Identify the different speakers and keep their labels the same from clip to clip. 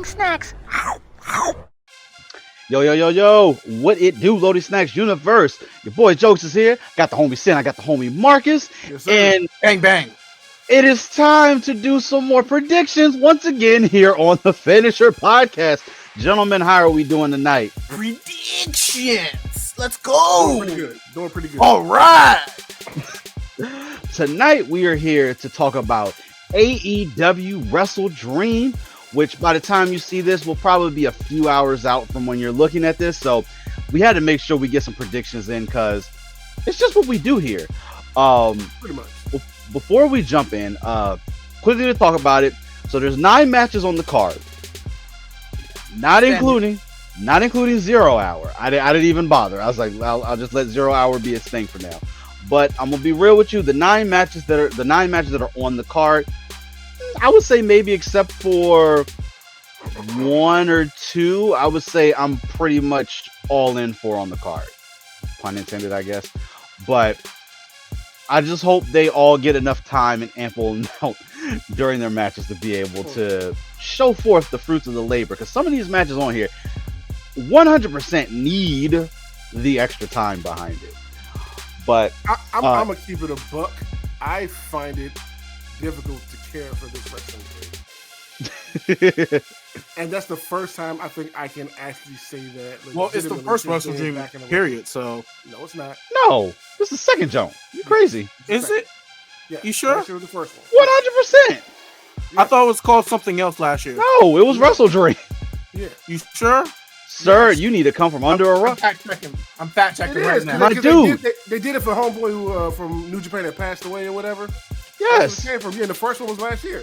Speaker 1: loading snacks.
Speaker 2: Yo, what it do, Loading Snacks Universe? Your boy Jokes is here. Got the homie Sin, I got the homie Marcus.
Speaker 3: Yes, sir.
Speaker 2: And
Speaker 4: Bang, bang.
Speaker 2: it is time to do some more predictions once again here on the Finisher Podcast. Gentlemen, how are we doing tonight?
Speaker 4: Predictions. Let's go.
Speaker 3: Doing pretty good.
Speaker 4: All right.
Speaker 2: Tonight we are here to talk about AEW WrestleDream, which by the time you see this will probably be a few hours out from when you're looking at this. So we had to make sure we get some predictions in because it's just what we do here.
Speaker 3: Pretty much.
Speaker 2: Before we jump in, quickly to talk about it. So there's 9 matches on the card, not including 0 Hour. I didn't even bother. I was like, I'll just let 0 Hour be its thing for now. But I'm gonna be real with you. The 9 matches that are on the card, I would say maybe except for 1 or 2, I would say I'm pretty much all in for on the card. Pun intended, I guess. But I just hope they all get enough time and ample amount during their matches to be able to show forth the fruits of the labor. Because some of these matches on here 100% need the extra time behind it. But
Speaker 3: I'm gonna keep it a buck. I find it difficult to care for this wrestling thing. And that's the first time I think I can actually say that.
Speaker 4: Well, it's the first WrestleDream period, so
Speaker 3: no, it's not.
Speaker 2: No, this is the second jump. You crazy?
Speaker 4: Is it?
Speaker 3: Yeah,
Speaker 4: You sure?
Speaker 3: Last year was the first one.
Speaker 2: 100%.
Speaker 4: I thought it was called something else last year.
Speaker 2: No, it was WrestleDream.
Speaker 3: Yeah,
Speaker 4: You sure?
Speaker 2: Sir, you need to come from under a rock.
Speaker 4: I'm fact checking
Speaker 3: it
Speaker 4: right
Speaker 3: is.
Speaker 4: now.
Speaker 2: My dude.
Speaker 3: They did it for homeboy who from New Japan that passed away or whatever.
Speaker 2: Yes.
Speaker 3: That's where it came from. Yeah, the first one was last year.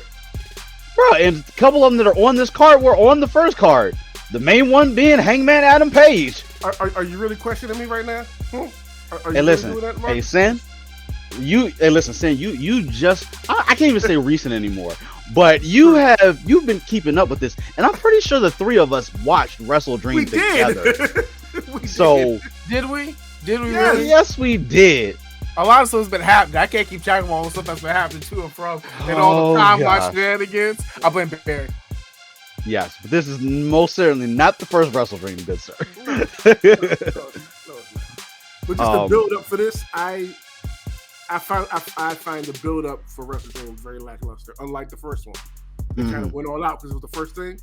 Speaker 2: Bro, and a couple of them that are on this card were on the first card. The main one being Hangman Adam Page.
Speaker 3: Are you really questioning me right now? Are
Speaker 2: Hey,
Speaker 3: you
Speaker 2: listen.
Speaker 3: really doing that, Mark?
Speaker 2: Hey, Sin. Sin. You just. I can't even say recent anymore. But you've been keeping up with this, and I'm pretty sure the 3 of us watched WrestleDream
Speaker 3: We
Speaker 2: together.
Speaker 3: did. We
Speaker 2: So
Speaker 4: Did we? Did we
Speaker 3: Yes.
Speaker 4: really?
Speaker 2: yes, we did.
Speaker 4: A lot of stuff's been happening. I can't keep track of all the stuff that's been happening to and from, and all
Speaker 2: Oh,
Speaker 4: the time
Speaker 2: gosh.
Speaker 4: watch shenanigans. I blame Barry.
Speaker 2: Yes, but this is most certainly not the first WrestleDream, good sir.
Speaker 3: But just the build up for this, I find the build up for WrestleDream very lackluster. Unlike the first one, they kind of went all out because it was the first thing.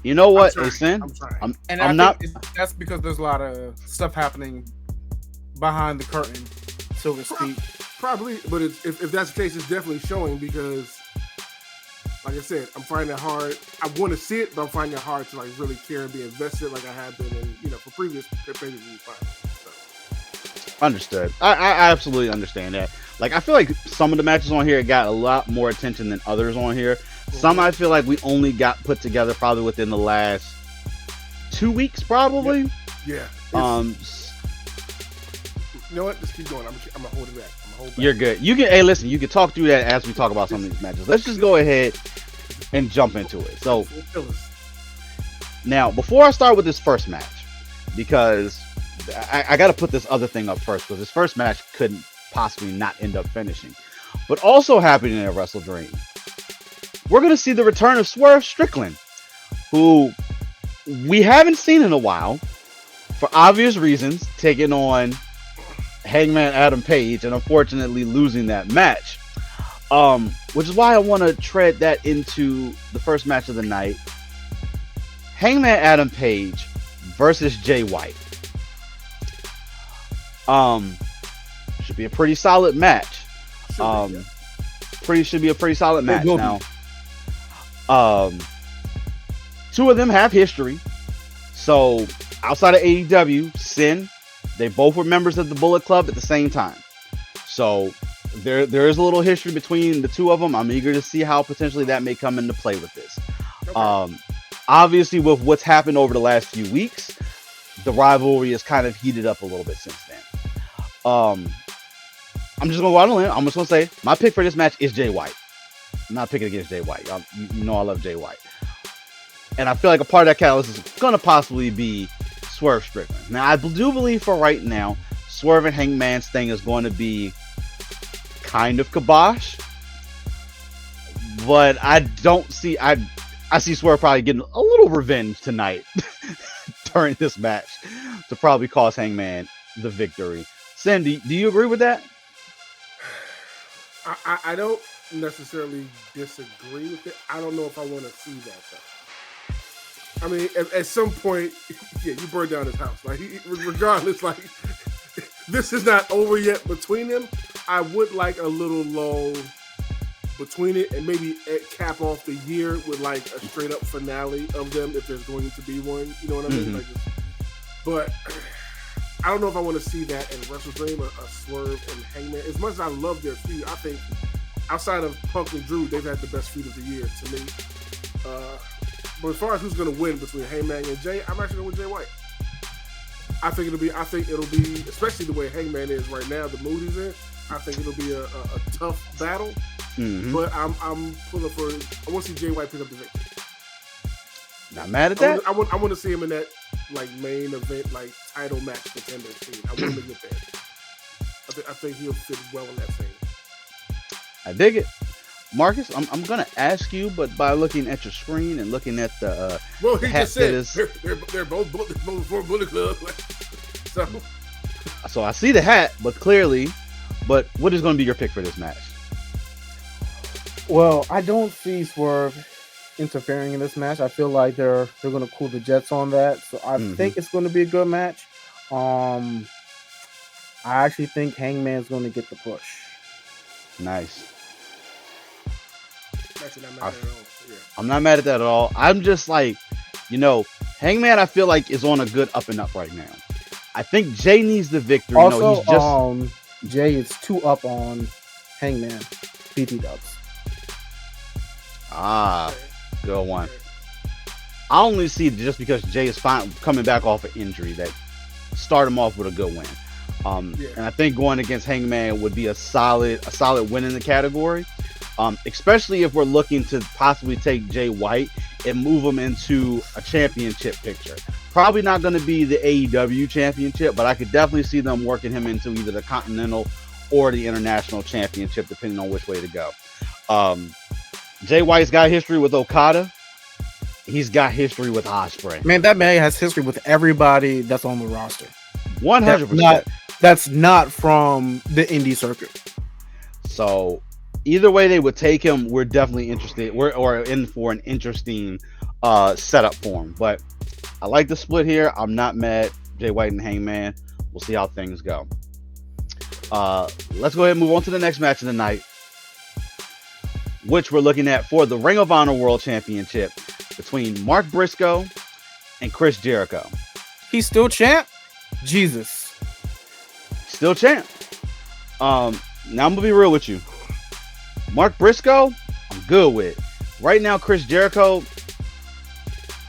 Speaker 2: You know what,
Speaker 3: I'm
Speaker 2: hey, Sin?
Speaker 3: I'm trying.
Speaker 2: I'm not.
Speaker 4: That's because there's a lot of stuff happening behind the curtain, so to speak.
Speaker 3: Probably, but if that's the case, it's definitely showing because, like I said, I'm finding it hard. I want to see it, but I'm finding it hard to like really care and be invested, like I have been in for previous pay-per-view finals. So.
Speaker 2: Understood. I absolutely understand that. Like, I feel like some of the matches on here got a lot more attention than others on here. Some I feel like we only got put together probably within the last 2 weeks, probably.
Speaker 3: Yeah.
Speaker 2: You
Speaker 3: know what? Just keep going. I'm gonna hold it back.
Speaker 2: You're good. You can. Hey, listen. You can talk through that as we talk about some of these matches. Let's just go ahead and jump into it. So now, before I start with this first match, because I got to put this other thing up first, because this first match couldn't possibly not end up finishing. But also happening at WrestleDream, we're going to see the return of Swerve Strickland, who we haven't seen in a while, for obvious reasons, taking on Hangman Adam Page and unfortunately losing that match. Which is why I want to tread that into the first match of the night. Hangman Adam Page versus Jay White. Should be a pretty solid match. Should be a pretty solid match now. 2 of them have history. So outside of AEW, Sin, they both were members of the Bullet Club at the same time. So there is a little history between the 2 of them. I'm eager to see how potentially that may come into play with this. Okay. Obviously, with what's happened over the last few weeks, the rivalry has kind of heated up a little bit since then. I'm just going to go out on a limb. I'm just going to say my pick for this match is Jay White. I'm not picking against Jay White. You know I love Jay White. And I feel like a part of that catalyst is going to possibly be Swerve Strickland. Now, I do believe for right now, Swerve and Hangman's thing is going to be kind of kibosh. but I don't see. I see Swerve probably getting a little revenge tonight during this match to probably cost Hangman the victory. Cindy, do you agree with that?
Speaker 3: I don't necessarily disagree with it. I don't know if I want to see that though. I mean, at some point, yeah, you burned down his house. Like, regardless, like this is not over yet between them. I would like a little lull between it, and maybe cap off the year with like a straight up finale of them if there's going to be one. You know what I mean? Like, but I don't know if I want to see that in WrestleDream, a Swerve and Hangman. As much as I love their feud, I think outside of Punk and Drew, they've had the best feud of the year to me. But as far as who's going to win between Hangman and Jay, I'm actually going with Jay White. I think it'll be, especially the way Hangman is right now, the mood he's in. I think it'll be a tough battle. But I'm pulling for. I want to see Jay White pick up the victory.
Speaker 2: Not mad at that.
Speaker 3: I want to see him in that like main event, like title match contender scene. I want him to get there. I think he'll fit well in that scene. I
Speaker 2: dig it. Marcus, I'm gonna ask you, but by looking at your screen and looking at the
Speaker 3: well, he just said they're both for Bullet Club.
Speaker 2: So I see the hat, but clearly, what is going to be your pick for this match?
Speaker 4: Well, I don't see Swerve interfering in this match. I feel like they're going to cool the jets on that. So I think it's going to be a good match. I actually think Hangman's going to get the push.
Speaker 2: Nice.
Speaker 3: Actually, not mad at all. Yeah.
Speaker 2: I'm not mad at that at all. I'm just like, Hangman, I feel like is on a good up and up right now. I think Jay needs the victory.
Speaker 4: Also, he's just Jay is 2 up on Hangman. PT dubs.
Speaker 2: Good one. I only see it just because Jay is coming back off an injury that start him off with a good win. And I think going against Hangman would be a solid win in the category. Especially if we're looking to possibly take Jay White and move him into a championship picture. Probably not going to be the AEW championship, but I could definitely see them working him into either the Continental or the International Championship, depending on which way to go. Jay White's got history with Okada. He's got history with Ospreay.
Speaker 4: Man, that man has history with everybody that's on the roster.
Speaker 2: 100%.
Speaker 4: That's not from the indie circuit.
Speaker 2: So either way they would take him, we're definitely interested. We're in for an interesting setup for him. But I like the split here. I'm not mad. Jay White and Hangman. We'll see how things go. Let's go ahead and move on to the next match of the night, which we're looking at for the Ring of Honor World Championship between Mark Briscoe and Chris Jericho.
Speaker 4: He's still champ? Jesus.
Speaker 2: Still champ. Now I'm going to be real with you. Mark Briscoe, I'm good with. Right now, Chris Jericho,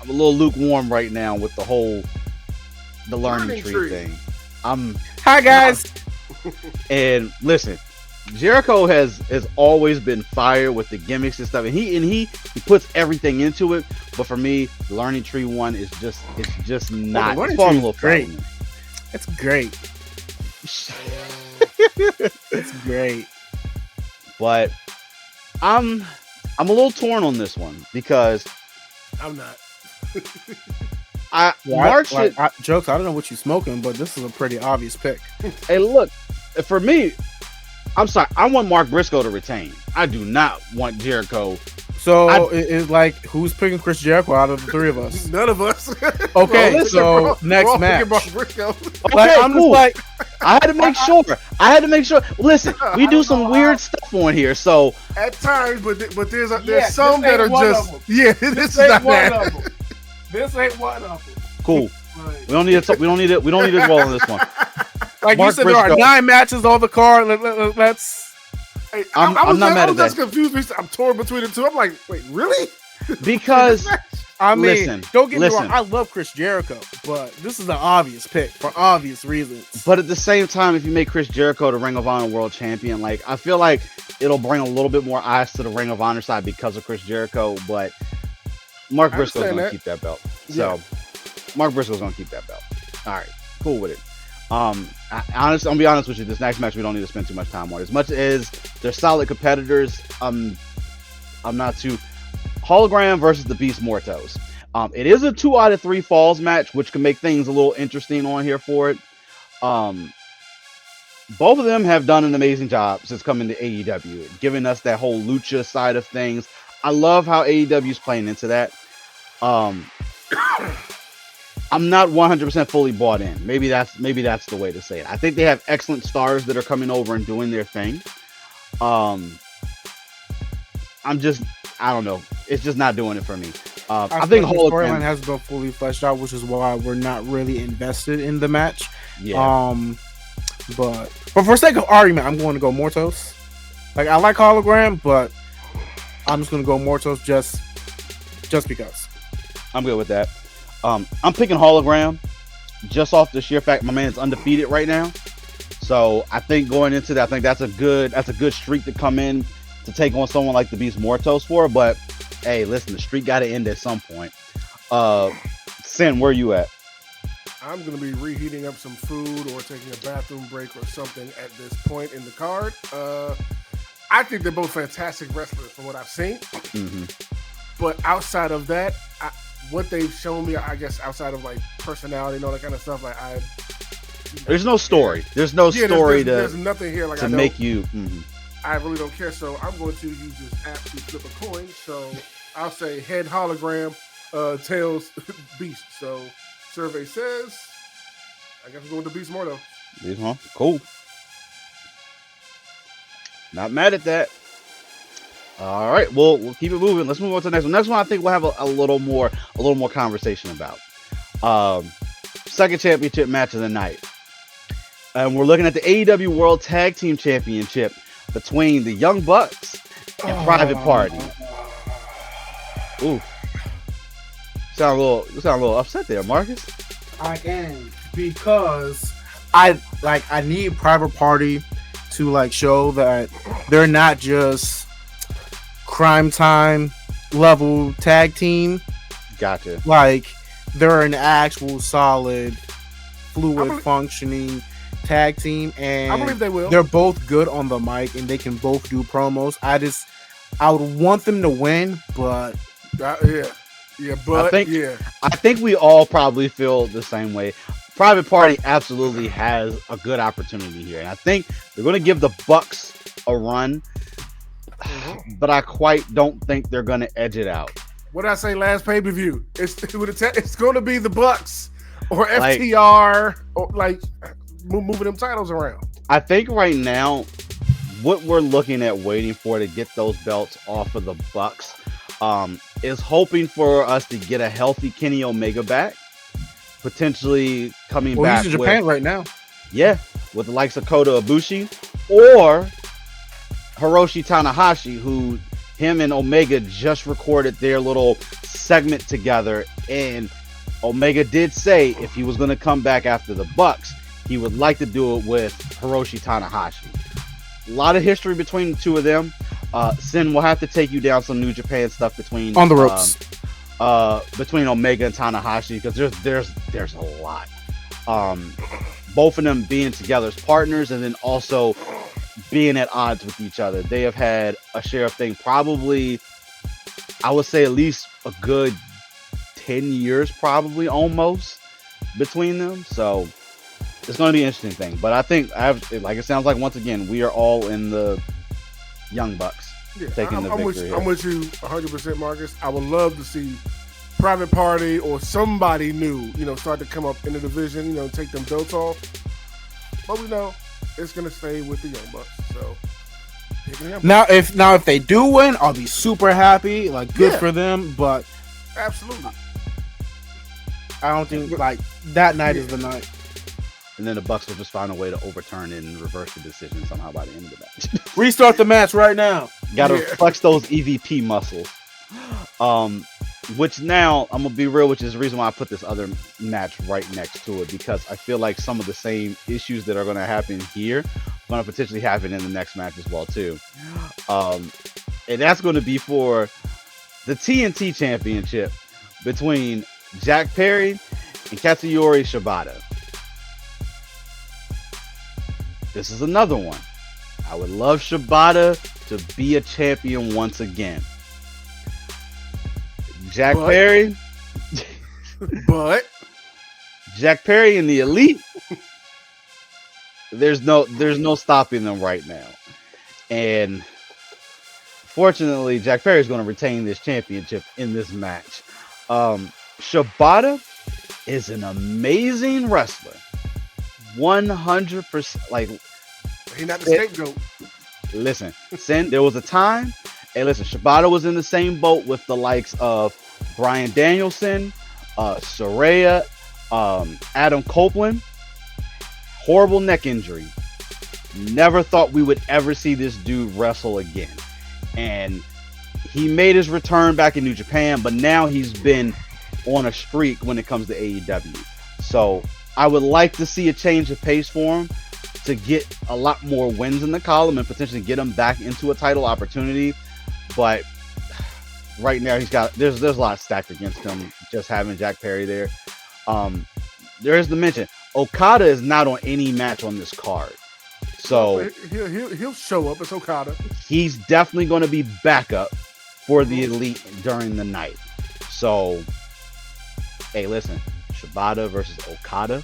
Speaker 2: I'm a little lukewarm right now with the learning tree thing.
Speaker 4: Hi, guys.
Speaker 2: And listen, Jericho has always been fire with the gimmicks and stuff, and he puts everything into it. But for me, the learning tree one is just not.
Speaker 4: Well,
Speaker 2: it's a little
Speaker 4: great. It's great. It's great.
Speaker 2: But I'm a little torn on this one because
Speaker 3: I'm not.
Speaker 4: Jokes. I don't know what you're smoking, but this is a pretty obvious pick.
Speaker 2: Hey, look, for me, I'm sorry. I want Mark Briscoe to retain. I do not want Jericho.
Speaker 4: So it's like, who's picking Chris Jericho out of the three of us?
Speaker 3: None of us.
Speaker 4: Okay, so next match.
Speaker 2: Okay, I'm cool. Just like, I had to make sure. Listen, we do some weird stuff on here, so
Speaker 3: at times, but there's some that are just this is not one of them.
Speaker 4: This ain't one of them.
Speaker 2: Cool. Right. We don't need to dwell on this one.
Speaker 4: Like Mark you said, Briscoe. There are 9 matches on the card. Let's.
Speaker 2: Hey, I'm not mad at that.
Speaker 3: I was just confused. I'm torn between the two. I'm like, wait, really?
Speaker 2: Because
Speaker 4: don't get me wrong. I love Chris Jericho, but this is an obvious pick for obvious reasons.
Speaker 2: But at the same time, if you make Chris Jericho the Ring of Honor World Champion, like I feel like it'll bring a little bit more eyes to the Ring of Honor side because of Chris Jericho. But Mark Briscoe's going to keep that belt. So Mark Briscoe's going to keep that belt. All right, cool with it. I'll be honest with you. This next match we don't need to spend too much time on. As much as they're solid competitors, I'm not too. Hologram versus the Beast Mortos. It is a 2 out of 3 falls match, which can make things a little interesting on here for it. Um, Both of them have done an amazing job since coming to AEW, giving us that whole lucha side of things. I love how AEW is playing into that. Um, I'm not 100% fully bought in. Maybe that's the way to say it. I think they have excellent stars that are coming over and doing their thing. I don't know. It's just not doing it for me. I think
Speaker 4: the storyline hasn't been fully fleshed out, which is why we're not really invested in the match.
Speaker 2: Yeah.
Speaker 4: But for sake of argument, I'm going to go Mortos. Like, I like Hologram, but I'm just going to go Mortos just because.
Speaker 2: I'm good with that. I'm picking Hologram just off the sheer fact my man's undefeated right now. So I think going into that, I think that's a good streak to come in to take on someone like the Beast Mortos for. But hey, listen, the streak got to end at some point. Sin, where you at?
Speaker 3: I'm going to be reheating up some food or taking a bathroom break or something at this point in the card. I think they're both fantastic wrestlers from what I've seen.
Speaker 2: Mm-hmm.
Speaker 3: But outside of that, what they've shown me, I guess, outside of like personality and all that kind of stuff, like
Speaker 2: there's no story. There's no story
Speaker 3: there's nothing here like
Speaker 2: to make you. Mm-hmm.
Speaker 3: I really don't care. So I'm going to use this app to flip a coin. So I'll say head Hologram, tails Beast. So survey says, I guess I'm going to Beast Morto.
Speaker 2: Cool. Not mad at that. All right, we'll keep it moving. Let's move on to the next one. Next one, I think we'll have a little more conversation about. Second championship match of the night, and we're looking at the AEW World Tag Team Championship between the Young Bucks and Private Party. Ooh, sound a little upset there, Marcus.
Speaker 4: I am, because I need Private Party to like show that they're not just Crime Time level tag team.
Speaker 2: Gotcha.
Speaker 4: Like, they're an actual solid, fluid, functioning tag team, and
Speaker 3: I believe they will.
Speaker 4: They're both good on the mic, and they can both do promos. I would want them to win, but
Speaker 2: I think we all probably feel the same way. Private Party absolutely has a good opportunity here, and I think they're going to give the Bucks a run. Mm-hmm. But I quite don't think they're going to edge it out.
Speaker 3: What did I say last pay-per-view? It's going to be the Bucks or FTR or like moving them titles around.
Speaker 2: I think right now what we're looking at waiting for to get those belts off of the Bucks is hoping for us to get a healthy Kenny Omega back, potentially coming back.
Speaker 4: He's in Japan right now.
Speaker 2: Yeah, with the likes of Kota Ibushi or Hiroshi Tanahashi, who him and Omega just recorded their little segment together, and Omega did say if he was going to come back after the Bucks, he would like to do it with Hiroshi Tanahashi. A lot of history between the two of them. Sin will have to take you down some New Japan stuff between
Speaker 4: on the ropes
Speaker 2: between Omega and Tanahashi, because there's a lot. Both of them being together as partners, and then also being at odds with each other. They have had a share of thing, probably, I would say at least a good 10 years, probably almost, between them. So it's going to be an interesting thing. But I think, it sounds like, once again, we are all in the Young Bucks taking the victory.
Speaker 3: I'm with you 100%, Marcus. I would love to see Private Party or somebody new, start to come up in the division, take them belts off. But we know it's gonna stay with the Young Bucks. So
Speaker 4: now, if they do win, I'll be super happy. Like, good for them. But
Speaker 3: absolutely,
Speaker 4: I don't think like that night is the night.
Speaker 2: And then the Bucks will just find a way to overturn it and reverse the decision somehow by the end of the match.
Speaker 4: Restart the match right now.
Speaker 2: Got to flex those EVP muscles. Which now, I'm going to be real, which is the reason why I put this other match right next to it, because I feel like some of the same issues that are going to happen here are going to potentially happen in the next match as well, too. And that's going to be for the TNT Championship between Jack Perry and Katsuyori Shibata. This is another one. I would love Shibata to be a champion once again. Jack
Speaker 3: But-
Speaker 2: Perry,
Speaker 3: But
Speaker 2: Jack Perry and the Elite. There's no stopping them right now, and fortunately, Jack Perry is going to retain this championship in this match. Shibata is an amazing wrestler, 100%. Like,
Speaker 3: he's not the scapegoat.
Speaker 2: listen, there was a time, and listen, Shibata was in the same boat with the likes of Bryan Danielson, Saraya, Adam Copeland. Horrible neck injury. Never thought we would ever see this dude wrestle again. And he made his return back in New Japan, but now he's been on a streak when it comes to AEW. So I would like to see a change of pace for him to get a lot more wins in the column and potentially get him back into a title opportunity. But right now there's a lot stacked against him just having Jack Perry there. There is the mention. Okada is not on any match on this card. So
Speaker 3: he'll show up as Okada.
Speaker 2: He's definitely going to be backup for the Elite during the night. So, hey, listen, Shibata versus Okada.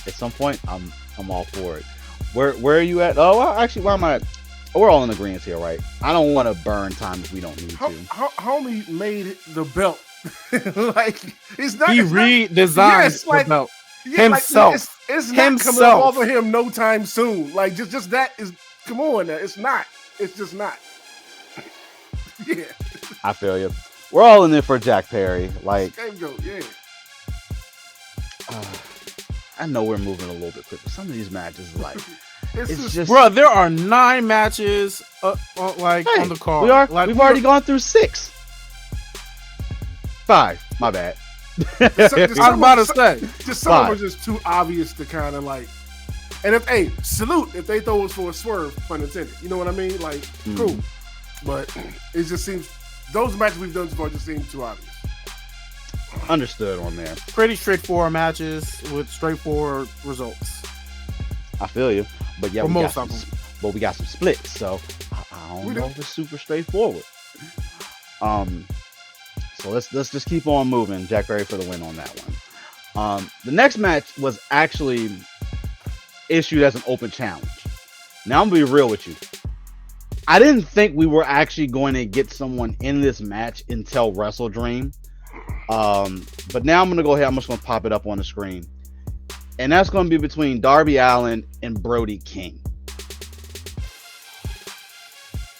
Speaker 2: At some point, I'm all for it. Where are you at? Oh, well, actually, where am I at? We're all in agreement here, right? I don't want to burn time if we don't need to.
Speaker 3: Homie made the belt. Like, it's not.
Speaker 4: He redesigned the belt.
Speaker 3: Yeah,
Speaker 4: himself.
Speaker 3: Like, it's not coming up off of him no time soon. Like, just that is, come on now. It's not. It's just not. Yeah.
Speaker 2: I feel you. We're all in there for Jack Perry. Like,
Speaker 3: scapegoat, yeah.
Speaker 2: I know we're moving a little bit quick, but some of these matches, like, it's just,
Speaker 4: bro. There are 9 matches, on the card.
Speaker 2: We've already gone through 6. 5. My bad.
Speaker 4: I was about to say,
Speaker 3: just some of them are just too obvious to kind of like. And salute if they throw us for a swerve, pun intended. You know what I mean? Like, cool. But it just seems those matches we've done so far just seem too obvious.
Speaker 2: Understood on there.
Speaker 4: Pretty straightforward matches with straightforward results.
Speaker 2: I feel you, but yeah,
Speaker 4: we got
Speaker 2: some splits, so I don't know if it's super straightforward. So let's just keep on moving. Jack Perry for the win on that one. The next match was actually issued as an open challenge. Now I'm gonna be real with you. I didn't think we were actually going to get someone in this match until WrestleDream. But now I'm gonna go ahead. I'm just gonna pop it up on the screen, and that's gonna be between Darby Allin and Brody King.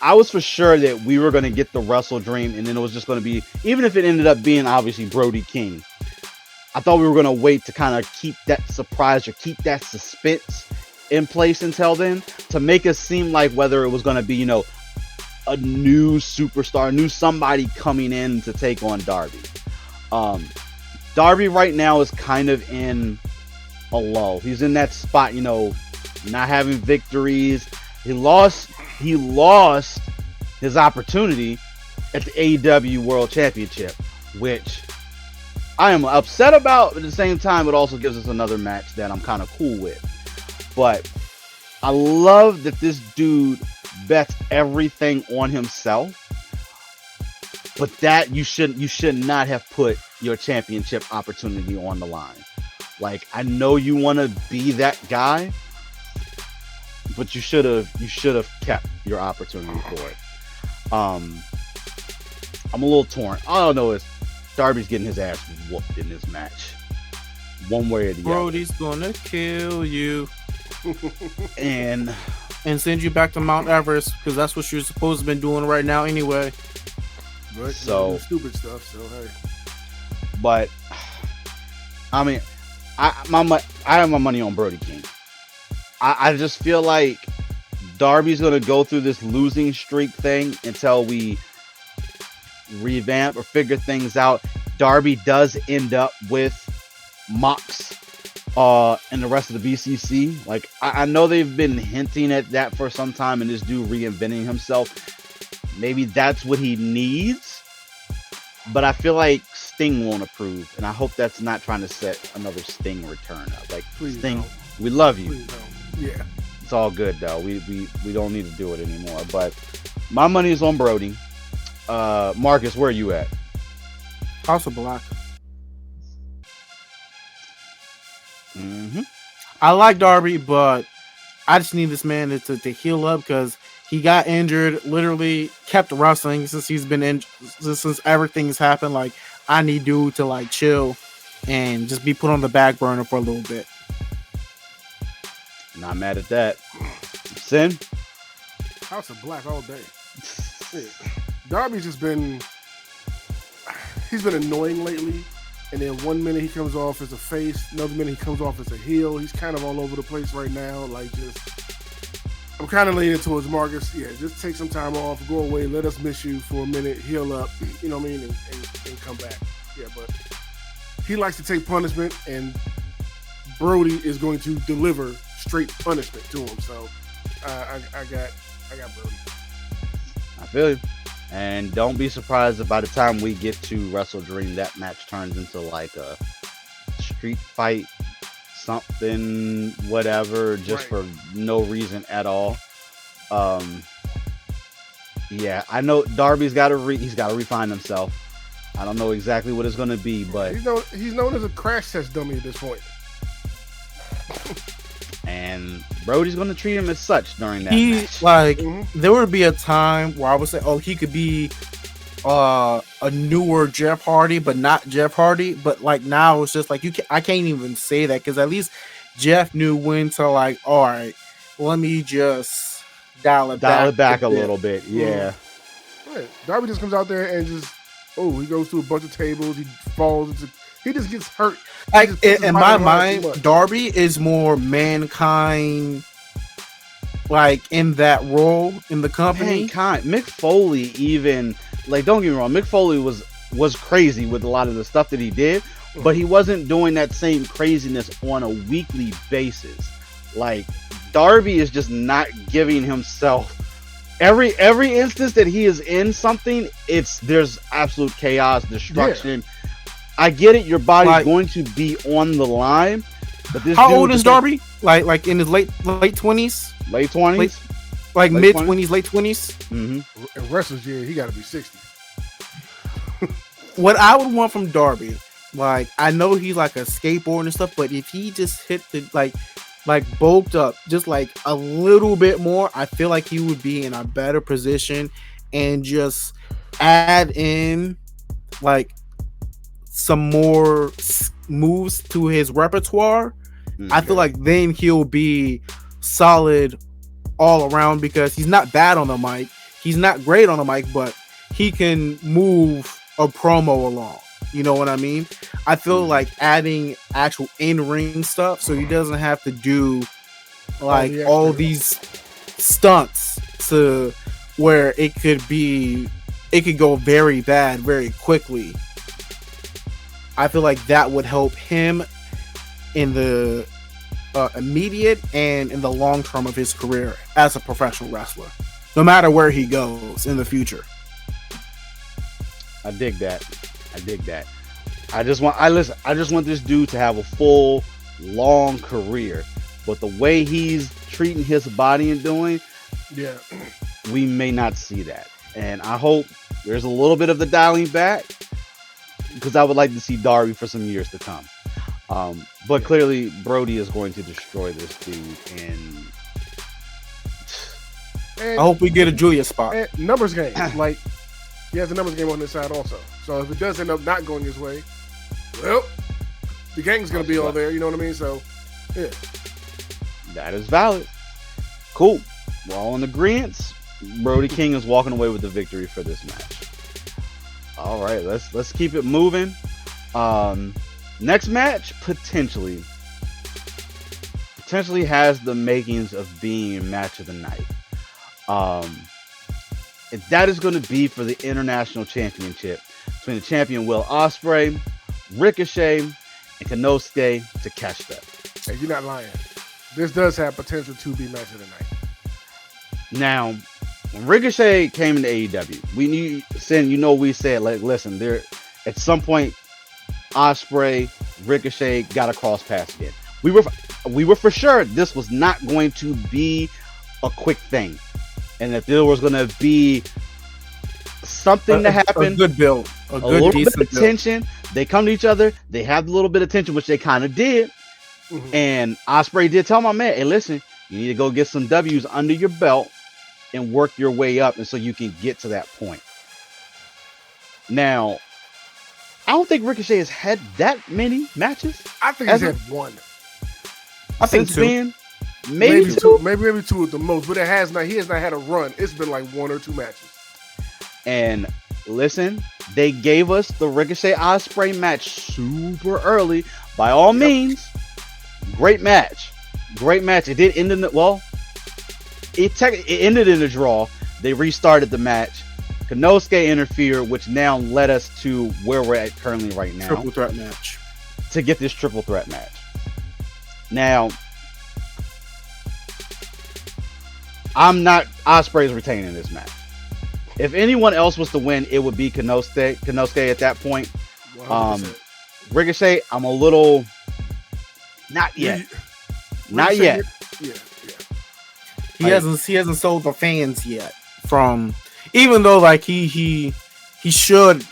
Speaker 2: I was for sure that we were going to get the WrestleDream, and then it was just going to be, even if it ended up being obviously Brody King, I thought we were going to wait to kind of keep that surprise or keep that suspense in place until then, to make us seem like whether it was going to be, a new superstar, new somebody coming in to take on Darby. Darby right now is kind of in a lull. He's in that spot, not having victories. He lost his opportunity at the AEW World Championship, which I am upset about, but at the same time, it also gives us another match that I'm kind of cool with. But I love that this dude bets everything on himself, but that you should not have put your championship opportunity on the line. Like, I know you want to be that guy, but you should have kept your opportunity for it. I'm a little torn. All I know is Darby's getting his ass whooped in this match, one way or the other.
Speaker 4: Brody's gonna kill you
Speaker 2: and
Speaker 4: send you back to Mount Everest, because that's what you're supposed to be doing right now anyway.
Speaker 3: But
Speaker 2: so
Speaker 3: stupid stuff. So hey.
Speaker 2: But I mean, I have my money on Brody King. I just feel like Darby's going to go through this losing streak thing until we revamp or figure things out. Darby does end up with Mox and the rest of the BCC. Like, I know they've been hinting at that for some time, and this dude reinventing himself. Maybe that's what he needs. But I feel like Sting won't approve, and I hope that's not trying to set another Sting return up. Like, please, Sting, don't. We love you.
Speaker 3: Yeah.
Speaker 2: It's all good though. We don't need to do it anymore. But my money is on Brody. Marcus, where are you at?
Speaker 4: House of Black.
Speaker 2: Mm-hmm.
Speaker 4: I like Darby, but I just need this man to heal up because he got injured. Literally kept wrestling since he's been in since everything's happened. Like I need dude to like chill and just be put on the back burner for a little bit.
Speaker 2: Not mad at that. Sin?
Speaker 3: House of Black all day. Yeah. Darby's just been annoying lately. And then 1 minute he comes off as a face, another minute he comes off as a heel. He's kind of all over the place right now. Like, just, I'm kind of leaning towards Marcus. Yeah, just take some time off, go away, let us miss you for a minute, heal up, you know what I mean, and come back. Yeah, but he likes to take punishment, and Brody is going to deliver straight punishment to him. So I got Brody.
Speaker 2: I feel you. And don't be surprised if by the time we get to WrestleDream, that match turns into like a street fight, something, whatever, just
Speaker 3: Right.
Speaker 2: for no reason at all. Yeah, I know Darby's got to he's got to refine himself. I don't know exactly what it's going to be, but
Speaker 3: He's known as a crash test dummy at this point.
Speaker 2: and Brody's going to treat him as such during that
Speaker 4: He
Speaker 2: match.
Speaker 4: like
Speaker 3: Mhm.
Speaker 4: there would be a time where I would say, oh, he could be a newer Jeff Hardy, but not Jeff Hardy. But like now, it's just like I can't even say that because at least Jeff knew when to like, all right, let me just dial it back
Speaker 2: a
Speaker 4: bit.
Speaker 2: little bit. Yeah.
Speaker 3: Yeah. Darby just comes out there and just he goes through a bunch of tables. He falls into. He just gets hurt.
Speaker 4: Like
Speaker 3: He just puts his
Speaker 4: in
Speaker 3: body
Speaker 4: my
Speaker 3: on it
Speaker 4: mind,
Speaker 3: too much.
Speaker 4: Darby is more Mankind, like in that role in the company.
Speaker 2: Mankind. Mick Foley even, like, don't get me wrong, Mick Foley was crazy with a lot of the stuff that he did, but he wasn't doing that same craziness on a weekly basis. Like, Darby is just not giving himself every instance that he is in something, there's absolute chaos, destruction. I get it, your body's
Speaker 4: Like-
Speaker 2: going to be on the line, but this
Speaker 4: How
Speaker 2: dude
Speaker 4: old is
Speaker 2: just-
Speaker 4: Darby? Like in his late 20s,
Speaker 2: Late 20s.
Speaker 4: like
Speaker 2: Late
Speaker 4: mid
Speaker 2: 20s?
Speaker 4: 20s, late 20s.
Speaker 2: Mm-hmm.
Speaker 3: In wrestler's year, he got to be 60.
Speaker 4: What I would want from Darby, like I know he's like a skateboard and stuff, but if he just hit the like bulked up just like a little bit more, I feel like he would be in a better position and just add in like some more moves to his repertoire. I feel like then he'll be solid all around because he's not bad on the mic. He's not great on the mic, but he can move a promo along. You know what I mean? I feel like adding actual in-ring stuff so he doesn't have to do like
Speaker 3: the
Speaker 4: all
Speaker 3: extra.
Speaker 4: these stunts to where it could go very bad very quickly. I feel like that would help him in the immediate and in the long term of his career as a professional wrestler, no matter where he goes in the future.
Speaker 2: I dig that. I just want this dude to have a full, long career. But the way he's treating his body and doing,
Speaker 3: Yeah.
Speaker 2: we may not see that. And I hope there's a little bit of the dialing back, because I would like to see Darby for some years to come. But clearly, Brody is going to destroy this dude. And
Speaker 3: And,
Speaker 4: I hope we get a Julia spot.
Speaker 3: and numbers game. Like, he has a numbers game on this side also. So if it does end up not going his way, well, the gang's going to be all there. You know what I mean? So, yeah.
Speaker 2: that is valid. Cool. We're all in agreement. Brody King is walking away with the victory for this match. All right, let's keep it moving. Next match potentially has the makings of being match of the night. And that is going to be for the International Championship between the champion Will Ospreay, Ricochet, and Konosuke Takeshita.
Speaker 3: Hey, you're not lying. This does have potential to be match of the night.
Speaker 2: Now, when Ricochet came into AEW, we said, like, listen, there at some point, Ospreay, Ricochet got to cross paths again. We were for sure this was not going to be a quick thing, and that there was going to be something to happen.
Speaker 4: A good build.
Speaker 2: a little bit of tension. They come to each other. They have a little bit of tension, which they kind of did.
Speaker 3: Mhm.
Speaker 2: And Ospreay did tell my man, "Hey, listen, you need to go get some W's under your belt and work your way up, and so you can get to that point." Now, I don't think Ricochet has had that many matches.
Speaker 3: I think he's had one.
Speaker 4: I think
Speaker 2: Since
Speaker 4: two.
Speaker 2: being maybe two.
Speaker 3: two, maybe two at the most, but it has not. He has not had a run. It's been like one or two matches.
Speaker 2: And listen, they gave us the Ricochet Ospreay match super early. By all means, great match. Great match. It did end in the it ended in a draw. They restarted the match. Konosuke interfered, which now led us to where we're at currently right now.
Speaker 4: Triple threat match.
Speaker 2: To get this triple threat match. Now, I'm not Ospreay's retaining this match. If anyone else was to win, it would be Konosuke at that point.
Speaker 3: 100%.
Speaker 2: Ricochet, I'm a little not yet. Not yet.
Speaker 3: Yeah.
Speaker 4: He hasn't sold the fans yet. From even though like he should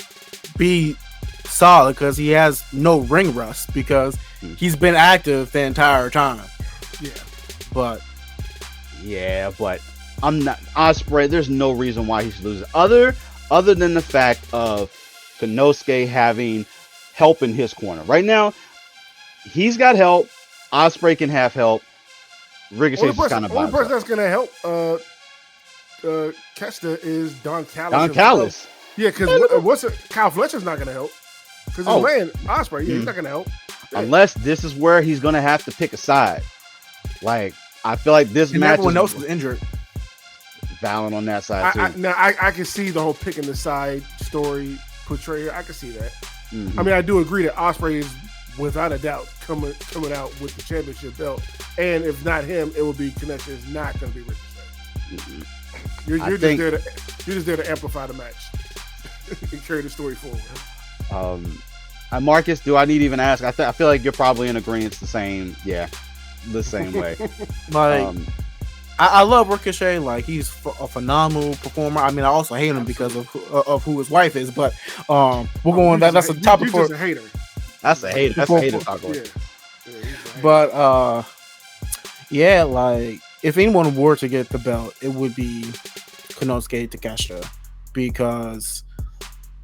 Speaker 4: be solid because he has no ring rust because he's been active the entire time.
Speaker 3: Yeah.
Speaker 2: But I'm not Ospreay. There's no reason why he should lose. Other than the fact of Konosuke having help in his corner. Right now, he's got help. Ospreay can have help. Ricochet's just kind of
Speaker 3: only person that's gonna help Kesta is Don Callis.
Speaker 2: Don Callis.
Speaker 3: Yeah, because Kyle Fletcher's not gonna help. Because his man Ospreay, he's not gonna help. Yeah.
Speaker 2: Unless this is where he's gonna have to pick a side. Like I feel like this match.
Speaker 4: Everyone else is injured.
Speaker 2: Valid on that side too.
Speaker 3: I can see the whole picking the side story portrayed here. I can see that.
Speaker 2: Mm-hmm.
Speaker 3: I mean, I do agree that Ospreay is without a doubt coming out with the championship belt, and if not him, it will be Connection. It's not going to be Ricochet.
Speaker 2: Mm-hmm.
Speaker 3: You're just there to amplify the match and carry the story forward.
Speaker 2: Marcus, do I need to even ask? I feel like you're probably in agreement the same way.
Speaker 4: Like, I love Ricochet. Like, he's a phenomenal performer. I mean, I also hate him because of who his wife is. But we're going. That's a topic for
Speaker 3: a hater.
Speaker 2: That's a hater. That's a hater talk.
Speaker 4: But like if anyone were to get the belt, it would be Konosuke Takeshita because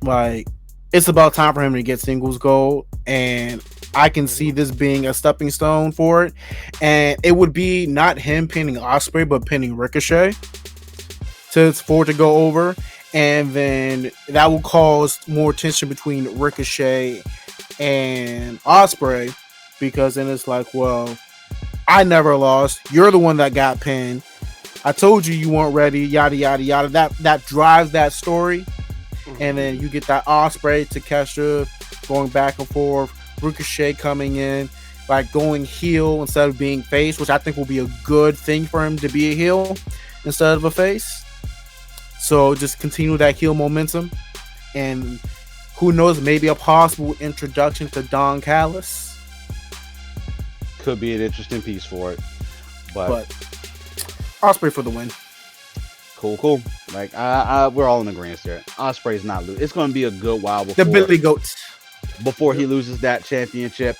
Speaker 4: like it's about time for him to get singles gold, and I can see this being a stepping stone for it. And it would be not him pinning Ospreay, but pinning Ricochet for it to go over, and then that will cause more tension between Ricochet and Ospreay because then it's like, well, I never lost. You're the one that got pinned. I told you weren't ready. Yada yada yada. That drives that story, and then you get that Ospreay Takeshita going back and forth. Ricochet coming in, like going heel instead of being face, which I think will be a good thing for him to be a heel instead of a face. So just continue that heel momentum, and who knows, maybe a possible introduction to Don Callis.
Speaker 2: Could be an interesting piece for it, but
Speaker 4: Ospreay for the win.
Speaker 2: Cool. Like we're all in agreement there. Ospreay's not losing. It's going to be a good while before
Speaker 4: the Billy Goats.
Speaker 2: Before he loses that championship.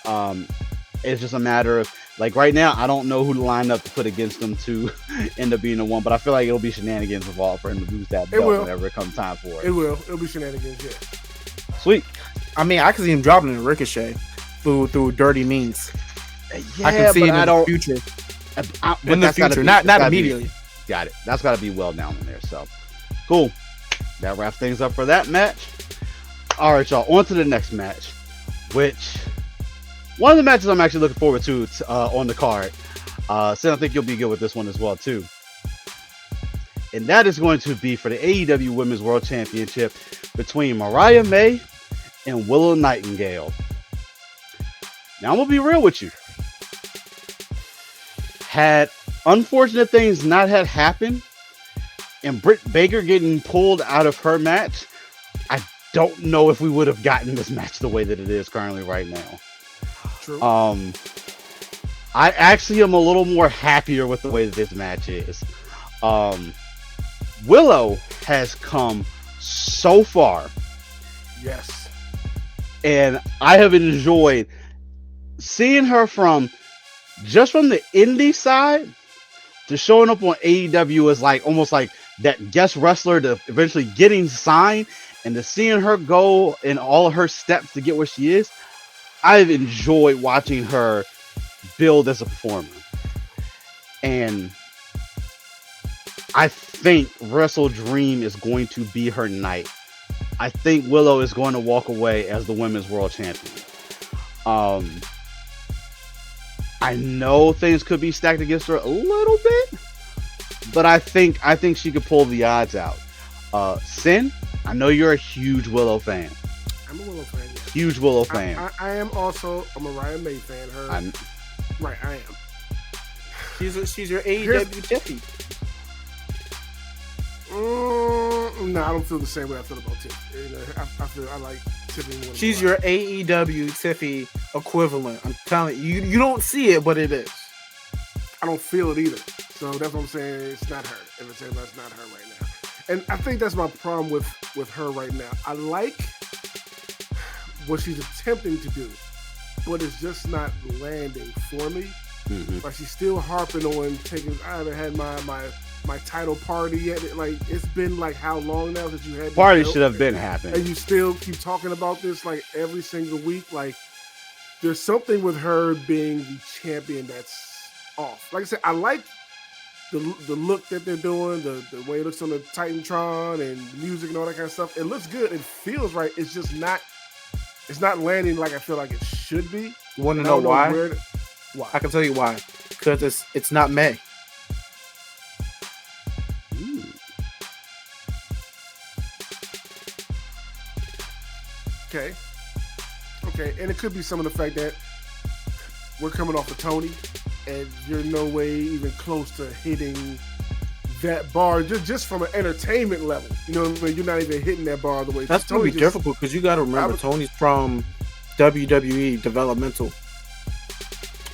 Speaker 2: It's just a matter of like right now I don't know who to line up to put against him to end up being the one, but I feel like it'll be shenanigans involved for him to lose that belt whenever it comes time for it.
Speaker 3: It'll be shenanigans, yeah.
Speaker 2: Sweet.
Speaker 4: I mean, I can see him dropping in Ricochet through dirty means.
Speaker 2: Yeah,
Speaker 4: I can see
Speaker 2: but
Speaker 4: it in the future. In the future, not immediately.
Speaker 2: Got it. That's got to be well down in there. So, cool. That wraps things up for that match. All right, y'all. On to the next match, which one of the matches I'm actually looking forward to on the card. So I think you'll be good with this one as well too. And that is going to be for the AEW Women's World Championship between Mariah May and Willow Nightingale. Now I'm gonna be real with you. Had unfortunate things not had happened and Britt Baker getting pulled out of her match, I don't know if we would have gotten this match the way that it is currently right now.
Speaker 3: True.
Speaker 2: I actually am a little more happier with the way that this match is. Willow has come so far
Speaker 3: Yes.
Speaker 2: And I have enjoyed seeing her from the indie side to showing up on AEW as like almost like that guest wrestler to eventually getting signed, and to seeing her go in all of her steps to get where she is. I've enjoyed watching her build as a performer. And I think WrestleDream is going to be her night. I think Willow is going to walk away as the women's world champion. I know things could be stacked against her a little bit, but I think she could pull the odds out. Sin, I know you're a huge Willow fan.
Speaker 3: I'm a Willow fan. Yeah.
Speaker 2: Huge Willow fan.
Speaker 3: I am also a Mariah May fan. Right, I am.
Speaker 4: She's your AEW Tiffy.
Speaker 3: No, I don't feel the same way I feel about Tiffy. You know, I like Tiffany more.
Speaker 4: She's your AEW Tiffy equivalent. I'm telling you, you don't see it, but it is.
Speaker 3: I don't feel it either. So that's what I'm saying. It's not her. If it's anybody, it's not her right now. And I think that's my problem with her right now. I like what she's attempting to do, but it's just not landing for me.
Speaker 2: Mm-hmm.
Speaker 3: Like she's still harping on taking. I haven't had my title party yet. Like it's been like how long now since you had
Speaker 2: party should have been happening,
Speaker 3: and you still keep talking about this like every single week. Like there's something with her being the champion that's off. Like I said, I like the look that they're doing, the way it looks on the Titantron and music and all that kind of stuff. It looks good. It feels right. It's just not. It's not landing like I feel like it should be.
Speaker 4: You want to know why?
Speaker 3: Why?
Speaker 4: I can tell you why. Because it's not May.
Speaker 3: Okay, and it could be some of the fact that we're coming off of Tony, and you're no way even close to hitting that bar just from an entertainment level. You know what I mean? You're not even hitting that bar all the way.
Speaker 4: That's going to be difficult because you got to remember Tony's from WWE developmental.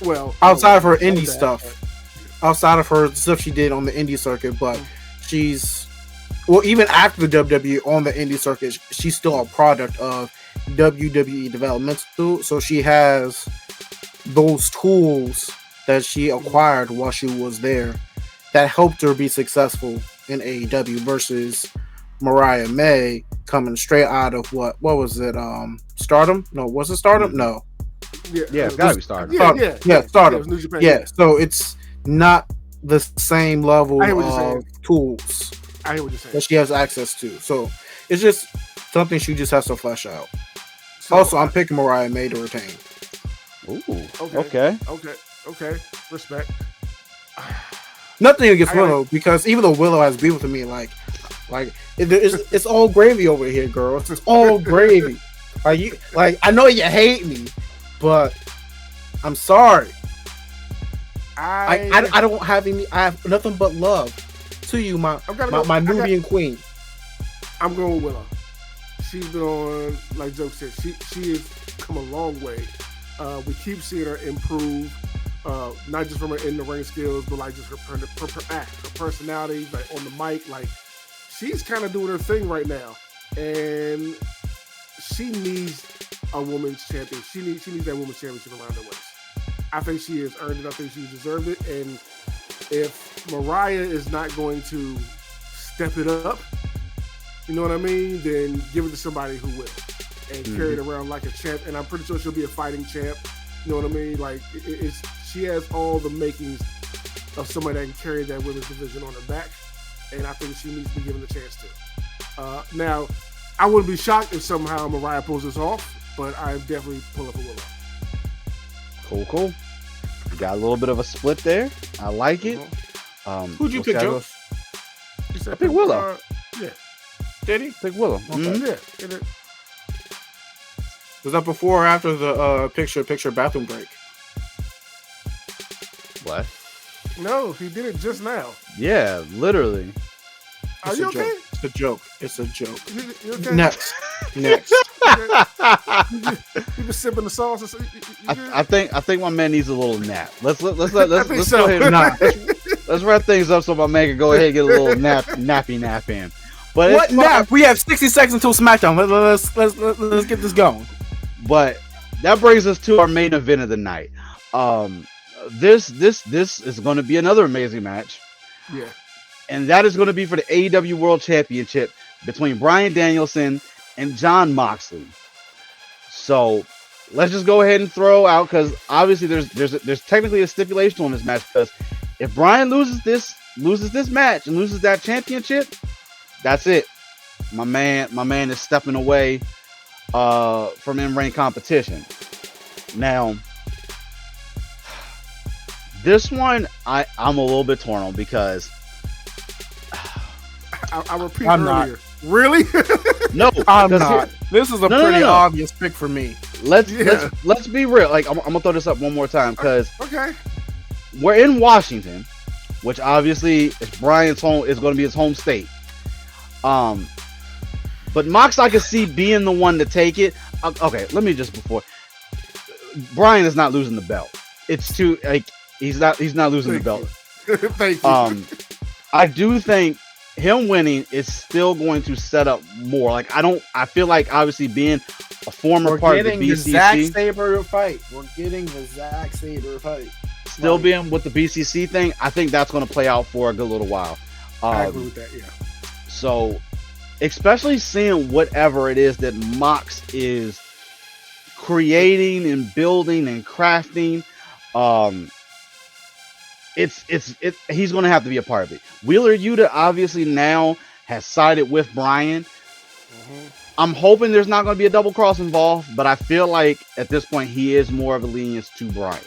Speaker 3: Well,
Speaker 4: outside of her indie stuff, outside of her stuff she did on the indie circuit, but even after the WWE on the indie circuit, she's still a product of WWE developmental. So she has those tools that she acquired while she was there that helped her be successful in AEW versus Mariah May coming straight out of what was it? Stardom? No, was it Stardom? No.
Speaker 2: Yeah, it's gotta be Stardom.
Speaker 3: Yeah,
Speaker 2: Stardom.
Speaker 3: New Japan,
Speaker 4: yeah, so it's not the same level of tools
Speaker 3: I hear what you're saying.
Speaker 4: that she has access to. So it's just something she just has to flesh out. So, also, I'm picking Mariah May to retain.
Speaker 2: Ooh, okay.
Speaker 3: Respect.
Speaker 4: Nothing against Willow, because even though Willow has beef with me, like it's all gravy over here, girl. It's all gravy. I know you hate me, but I'm sorry. I don't have any. I have nothing but love to you, my Nubian queen.
Speaker 3: I'm going with Willow. She's been on, like Joe said, she has come a long way. We keep seeing her improve, not just from her in the ring skills, but like just her personality, like on the mic. Like she's kind of doing her thing right now, and she needs a women's champion. She needs that women's championship around her waist. I think she has earned it. I think she deserved it. And if Mariah is not going to step it up, you know what I mean, then give it to somebody who will and carry it around like a champ. And I'm pretty sure she'll be a fighting champ. You know what I mean? Like she has all the makings of somebody that can carry that women's division on her back. And I think she needs to be given a chance to. Now, I wouldn't be shocked if somehow Mariah pulls this off, but I definitely pull up a Willow.
Speaker 2: Cool. Got a little bit of a split there. I like it.
Speaker 4: Who'd you pick, Joe?
Speaker 2: I picked Willow.
Speaker 3: Yeah.
Speaker 4: Did he?
Speaker 2: Pick Willow.
Speaker 3: Okay. Mm-hmm. Yeah.
Speaker 4: Was that before or after the picture bathroom break?
Speaker 2: What?
Speaker 3: No, he did it just now.
Speaker 2: Yeah, literally.
Speaker 3: Are you okay?
Speaker 4: It's a joke. It's a joke.
Speaker 3: You okay?
Speaker 4: Next.
Speaker 3: You been sipping the sauce.
Speaker 2: I think my man needs a little nap. Let's go ahead. Let's wrap things up so my man can go ahead and get a little nap in. But
Speaker 4: what now? We have 60 seconds until SmackDown. Let's get this going.
Speaker 2: But that brings us to our main event of the night. This is going to be another amazing match.
Speaker 3: Yeah.
Speaker 2: And that is going to be for the AEW World Championship between Bryan Danielson and Jon Moxley. So let's just go ahead and throw out, because obviously there's technically a stipulation on this match, because if Bryan loses this match and loses that championship, that's it. My man is stepping away from in-ring competition. Now, this one I'm a little bit torn on, because
Speaker 3: I repeat
Speaker 4: I'm
Speaker 3: earlier.
Speaker 4: not.
Speaker 3: Really?
Speaker 2: No,
Speaker 4: I'm not. This is a pretty obvious pick for me.
Speaker 2: Let's be real. Like, I'm gonna throw this up one more time, because
Speaker 3: okay,
Speaker 2: we're in Washington, which obviously is Bryan's home, is going to be his home state. But Mox, I could see being the one to take it. Okay, let me just Bryan is not losing the belt. It's too, like, he's not losing the belt.
Speaker 3: Thank you.
Speaker 2: I do think him winning is still going to set up more. Like, I feel like, obviously, being a former part of the BCC,
Speaker 4: Zack Sabre fight. We're getting the Zack Sabre fight.
Speaker 2: Still being with the BCC thing, I think that's going to play out for a good little while.
Speaker 3: I agree with that. Yeah. So,
Speaker 2: especially seeing whatever it is that Mox is creating and building and crafting, he's going to have to be a part of it. Wheeler Yuta obviously now has sided with Bryan.
Speaker 3: Mm-hmm.
Speaker 2: I'm hoping there's not going to be a double cross involved, but I feel like at this point he is more of a lenience to Bryan.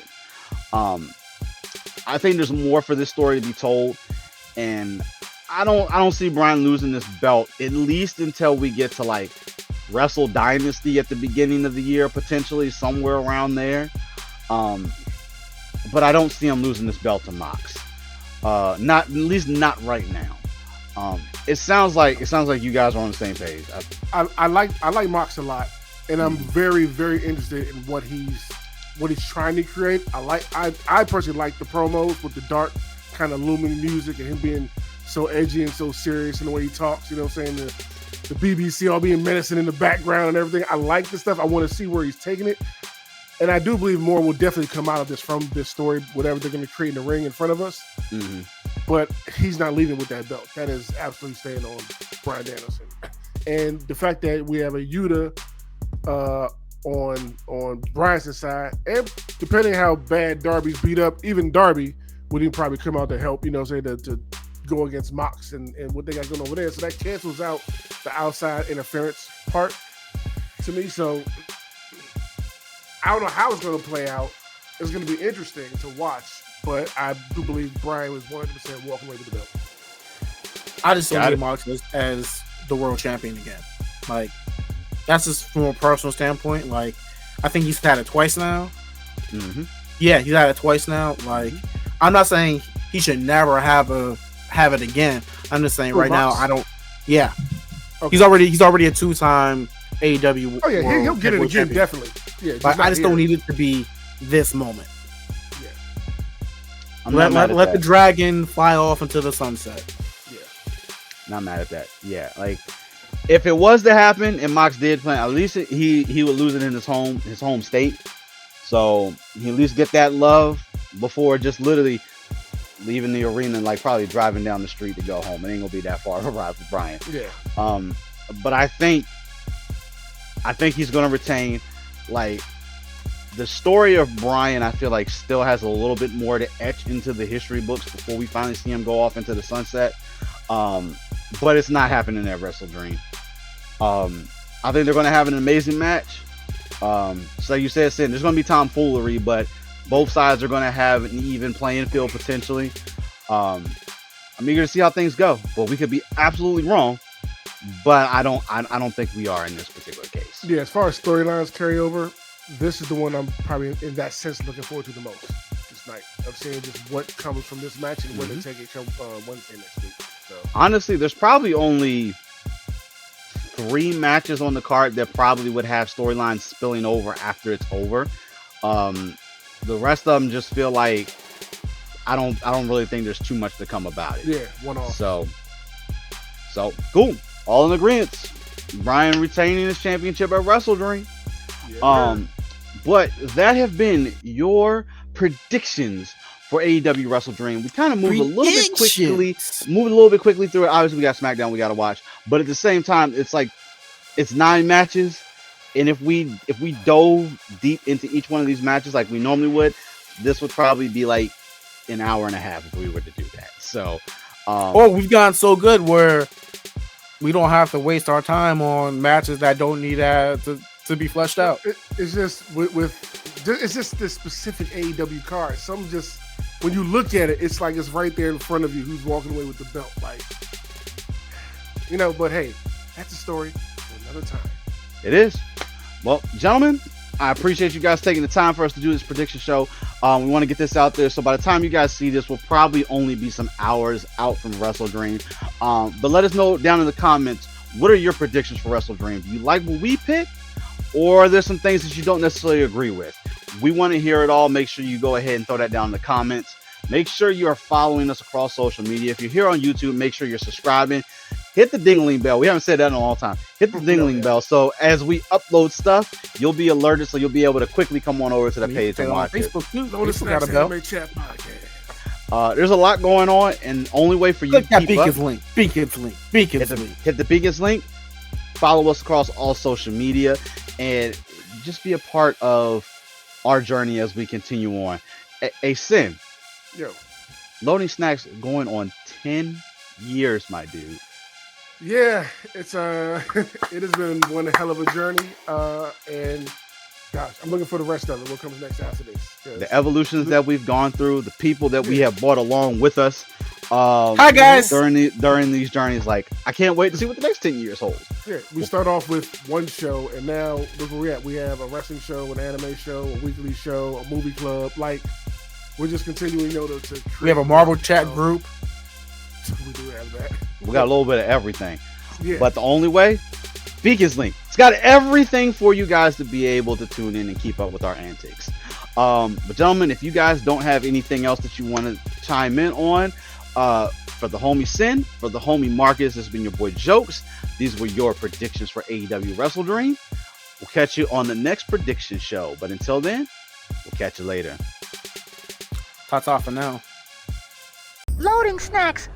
Speaker 2: I think there's more for this story to be told, and I don't see Bryan losing this belt, at least until we get to like Wrestle Dynasty at the beginning of the year, potentially somewhere around there. But I don't see him losing this belt to Mox. Not, at least not right now. It sounds like you guys are on the same page.
Speaker 3: I like Mox a lot, and I'm very, very interested in what he's trying to create. I personally like the promos with the dark kind of looming music and him being so edgy and so serious in the way he talks. You know what I'm saying? The BBC all being menacing in the background and everything. I like this stuff. I want to see where he's taking it. And I do believe more will definitely come out of this from this story, whatever they're going to create in the ring in front of us.
Speaker 2: Mm-hmm.
Speaker 3: But he's not leaving with that belt. That is absolutely staying on Bryan Danielson. And the fact that we have a Yuta on Bryan's side, and depending how bad Darby's beat up, even Darby would even probably come out to help, you know, say to go against Mox and what they got going over there. So that cancels out the outside interference part to me. So I don't know how it's going to play out. It's going to be interesting to watch, but I do believe Bryan was 100% walking away with the belt.
Speaker 4: I just don't see Mox as the world champion again. Like, that's just from a personal standpoint. Like, I think he's had it twice now.
Speaker 2: Mm-hmm.
Speaker 4: Yeah, he's had it twice now. Like, I'm not saying he should never have it again. I'm just saying right now, I don't. Yeah, okay. He's already a 2-time AEW.
Speaker 3: Oh yeah, he'll get it again, champion. Definitely. Yeah,
Speaker 4: but I just don't need it to be this moment.
Speaker 2: Yeah,
Speaker 4: let the dragon fly off into the sunset.
Speaker 3: Yeah,
Speaker 2: not mad at that. Yeah, like if it was to happen and Mox did play, at least he would lose it in his home state. So he at least get that love before just literally leaving the arena and like probably driving down the street to go home. It ain't gonna be that far of a ride for Bryan.
Speaker 3: Yeah.
Speaker 2: But I think he's gonna retain. Like, the story of Bryan, I feel like still has a little bit more to etch into the history books before we finally see him go off into the sunset. But it's not happening at WrestleDream. I think they're gonna have an amazing match. So you said, Sin, there's gonna be tomfoolery, but both sides are going to have an even playing field potentially. I'm eager to see how things go, but we could be absolutely wrong. But I don't think we are in this particular case.
Speaker 3: Yeah, as far as storylines carry over, this is the one I'm probably in that sense looking forward to the most this night. Of seeing just what comes from this match and where they take it come Wednesday next week. So
Speaker 2: honestly, there's probably only 3 matches on the card that probably would have storylines spilling over after it's over. The rest of them just feel like I don't really think there's too much to come about it.
Speaker 3: Yeah, one off.
Speaker 2: So cool. all in agreement. Brian retaining his championship at WrestleDream.
Speaker 3: Yeah.
Speaker 2: But that have been your predictions for AEW WrestleDream. We kind of moved a little bit quickly through it. Obviously, we got SmackDown we got to watch, but at the same time, it's like it's 9 matches, and if we dove deep into each one of these matches like we normally would, this would probably be like an hour and a half if we were to do that. So,
Speaker 4: we've gotten so good where we don't have to waste our time on matches that don't need to be fleshed out.
Speaker 3: It's just it's just this specific AEW card. Some just when you look at it, it's like it's right there in front of you. Who's walking away with the belt? Like, but hey, that's a story for another time.
Speaker 2: It is. Well, gentlemen, I appreciate you guys taking the time for us to do this prediction show. We want to get this out there, so by the time you guys see this, we'll probably only be some hours out from WrestleDream. But let us know down in the comments, what are your predictions for WrestleDream? Do you like what we pick, or are there some things that you don't necessarily agree with? We want to hear it all. Make sure you go ahead and throw that down in the comments. Make sure you are following us across social media. If you're here on YouTube, make sure you're subscribing. Hit the ding-a-ling bell. We haven't said that in a long time. Hit the ding-a-ling bell. So as we upload stuff, you'll be alerted. So you'll be able to quickly come on over to the page and watch it.
Speaker 3: Facebook got a bell. Chat podcast.
Speaker 2: There's a lot going on, and only way for you
Speaker 4: Click
Speaker 2: to
Speaker 4: that
Speaker 2: keep
Speaker 4: Beacon's
Speaker 2: up,
Speaker 4: link. Beacon's link. Beacon's link.
Speaker 2: Hit the Beacon's link. Follow us across all social media, and just be a part of our journey as we continue on. A Sin.
Speaker 3: Yo.
Speaker 2: Loading Snacks going on 10 years, my dude.
Speaker 3: Yeah, it's it has been one hell of a journey, and gosh, I'm looking for the rest of it. What comes next after this?
Speaker 2: The evolutions that we've gone through, the people that we have brought along with us.
Speaker 4: Hi guys.
Speaker 2: During these journeys, like I can't wait to see what the next 10 years holds.
Speaker 3: Yeah, we start off with one show, and now look where we're at. We have a wrestling show, an anime show, a weekly show, a movie club. Like we're just continuing, to.
Speaker 4: We have a Marvel chat group.
Speaker 3: We do have that.
Speaker 2: We got a little bit of everything.
Speaker 3: Yeah.
Speaker 2: But the only way, Beacon's link. It's got everything for you guys to be able to tune in and keep up with our antics. But gentlemen, if you guys don't have anything else that you want to chime in on, for the homie Sin, for the homie Marcus, this has been your boy Jokes. These were your predictions for AEW WrestleDream. We'll catch you on the next prediction show. But until then, we'll catch you later.
Speaker 4: Ta-ta for now.
Speaker 1: Loading Snacks